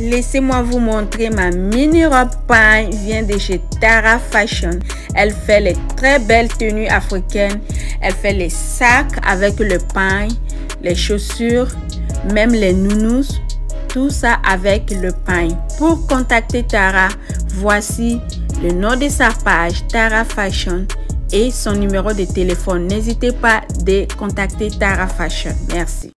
Laissez-moi vous montrer ma mini robe pagne vient de chez Tara Fashion. Elle fait les très belles tenues africaines. Elle fait les sacs avec le pagne, les chaussures, même les nounous. Tout ça avec le pagne. Pour contacter Tara, voici le nom de sa page Tara Fashion et son numéro de téléphone. N'hésitez pas de contacter Tara Fashion. Merci.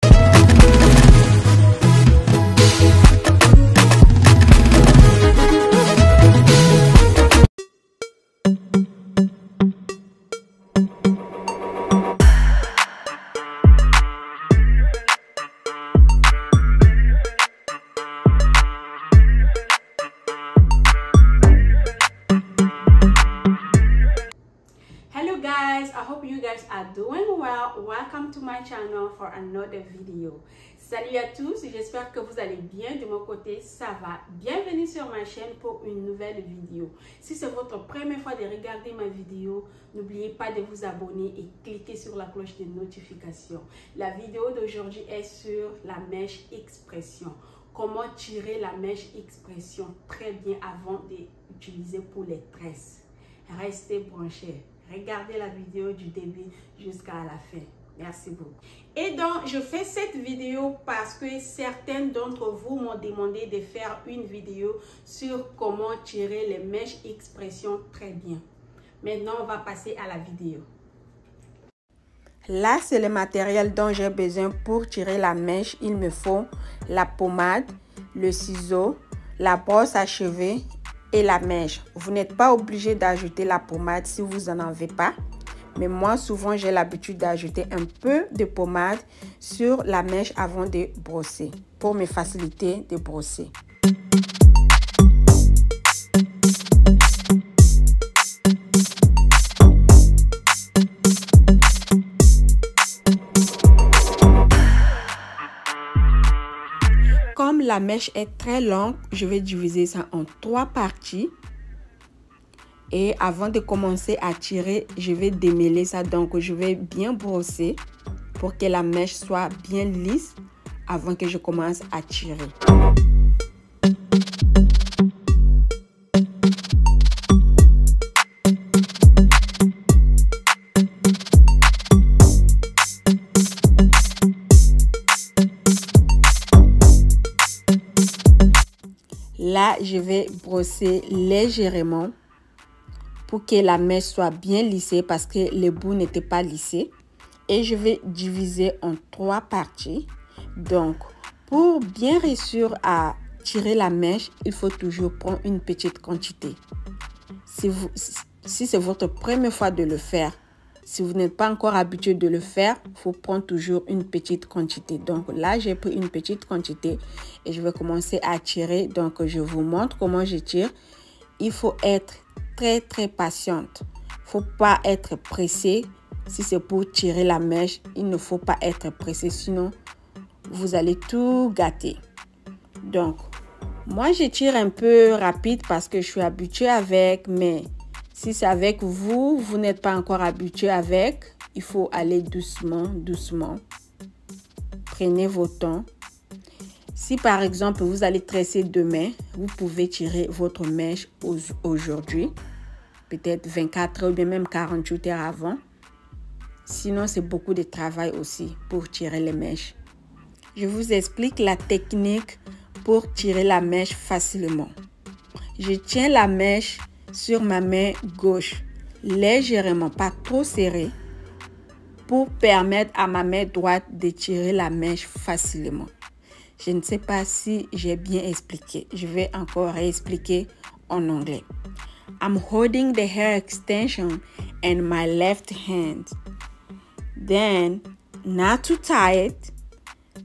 I hope you guys are doing well. Welcome to my channel for another video. Salut à tous, j'espère que vous allez bien. De mon côté, ça va. Bienvenue sur ma chaîne pour une nouvelle vidéo. Si c'est votre première fois de regarder ma vidéo, n'oubliez pas de vous abonner et cliquer sur la cloche de notification. La vidéo d'aujourd'hui est sur la mèche expression. Comment tirer la mèche expression très bien avant d'utiliser pour les tresses. Restez branchés. Regardez la vidéo du début jusqu'à la fin. Merci beaucoup. Et donc, je fais cette vidéo parce que certains d'entre vous m'ont demandé de faire une vidéo sur comment tirer les mèches expression très bien. Maintenant, on va passer à la vidéo. Là, c'est le matériel dont j'ai besoin pour tirer la mèche. Il me faut la pommade, le ciseau, la brosse à cheveux et la mèche. Vous n'êtes pas obligé d'ajouter la pommade si vous n'en avez pas. Mais moi, souvent, j'ai l'habitude d'ajouter un peu de pommade sur la mèche avant de brosser pour me faciliter de brosser. Comme la mèche est très longue, je vais diviser ça en 3 parties. Et avant de commencer à tirer, je vais démêler ça. Donc, je vais bien brosser pour que la mèche soit bien lisse avant que je commence à tirer. Là, je vais brosser légèrement pour que la mèche soit bien lissée parce que les bouts n'étaient pas lissés. Et je vais diviser en 3 parties. Donc, pour bien réussir à tirer la mèche, il faut toujours prendre une petite quantité. Si c'est votre première fois de le faire, si vous n'êtes pas encore habitué de le faire, il faut prendre toujours une petite quantité. Donc là, j'ai pris une petite quantité et je vais commencer à tirer. Donc, je vous montre comment je tire. Il faut être très patiente. Il ne faut pas être pressé. Si c'est pour tirer la mèche, il ne faut pas être pressé. Sinon, vous allez tout gâter. Donc, moi, je tire un peu rapide parce que je suis habituée avec, mais si c'est avec vous, vous n'êtes pas encore habitué avec, il faut aller doucement. Prenez vos temps. Si par exemple, vous allez tresser demain, vous pouvez tirer votre mèche aujourd'hui, peut-être 24 heures ou bien même 48 heures avant. Sinon, c'est beaucoup de travail aussi pour tirer les mèches. Je vous explique la technique pour tirer la mèche facilement. Je tiens la mèche sur ma main gauche, légèrement, pas trop serré, pour permettre à ma main droite de tirer la mèche facilement. Je ne sais pas si j'ai bien expliqué. Je vais encore réexpliquer en anglais. I'm holding the hair extension in my left hand. Then, not too tight,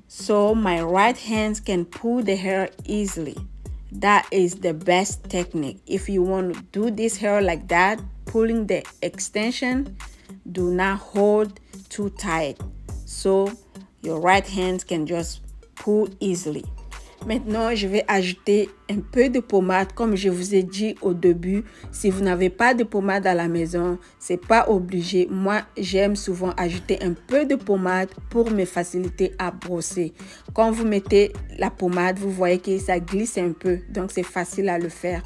so my right hand can pull the hair easily. That is the best technique. If you want to do this hair like that, pulling the extension, do not hold too tight. So your right hand can just pull easily. Maintenant, je vais ajouter un peu de pommade. Comme je vous ai dit au début, si vous n'avez pas de pommade à la maison, c'est pas obligé. Moi, j'aime souvent ajouter un peu de pommade pour me faciliter à brosser. Quand vous mettez la pommade, vous voyez que ça glisse un peu. Donc, c'est facile à le faire.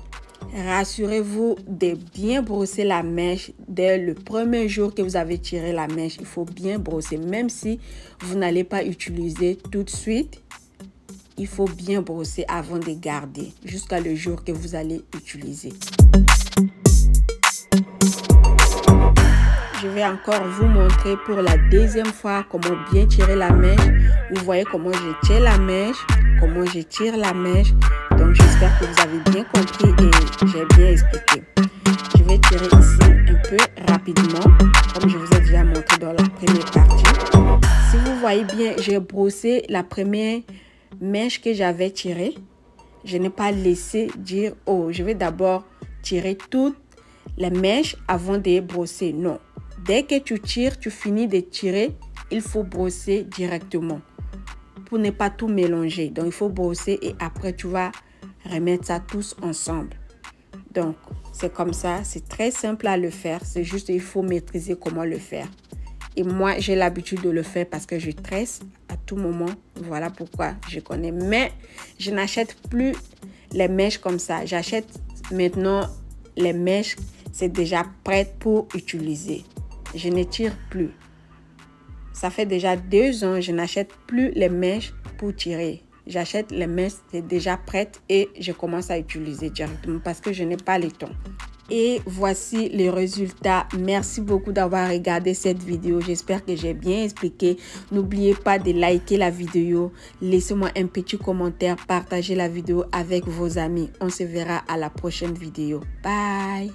Rassurez-vous de bien brosser la mèche dès le premier jour que vous avez tiré la mèche. Il faut bien brosser, même si vous n'allez pas utiliser tout de suite. Il faut bien brosser avant de garder jusqu'à le jour que vous allez utiliser. Je vais encore vous montrer pour la deuxième fois comment bien tirer la mèche. Vous voyez comment je tire la mèche, comment je tire la mèche. Donc j'espère que vous avez bien compris et j'ai bien expliqué. Je vais tirer ici un peu rapidement, comme je vous ai déjà montré dans la première partie. Si vous voyez bien, j'ai brossé la première mèche que j'avais tirée. Je n'ai pas laissé dire, oh, je vais d'abord tirer toutes les mèches avant de brosser. Non. Dès que tu tires, tu finis de tirer, il faut brosser directement pour ne pas tout mélanger. Donc, il faut brosser et après, tu vas remettre ça tous ensemble. Donc, c'est comme ça. C'est très simple à le faire. C'est juste il faut maîtriser comment le faire. Et moi, j'ai l'habitude de le faire parce que je tresse à tout moment. Voilà pourquoi je connais. Mais je n'achète plus les mèches comme ça. J'achète maintenant les mèches, c'est déjà prêt pour utiliser. Je ne tire plus. Ça fait déjà 2 ans, je n'achète plus les mèches pour tirer. J'achète les mèches, c'est déjà prêtes et je commence à utiliser directement parce que je n'ai pas le temps. Et voici les résultats. Merci beaucoup d'avoir regardé cette vidéo. J'espère que j'ai bien expliqué. N'oubliez pas de liker la vidéo. Laissez-moi un petit commentaire. Partagez la vidéo avec vos amis. On se verra à la prochaine vidéo. Bye!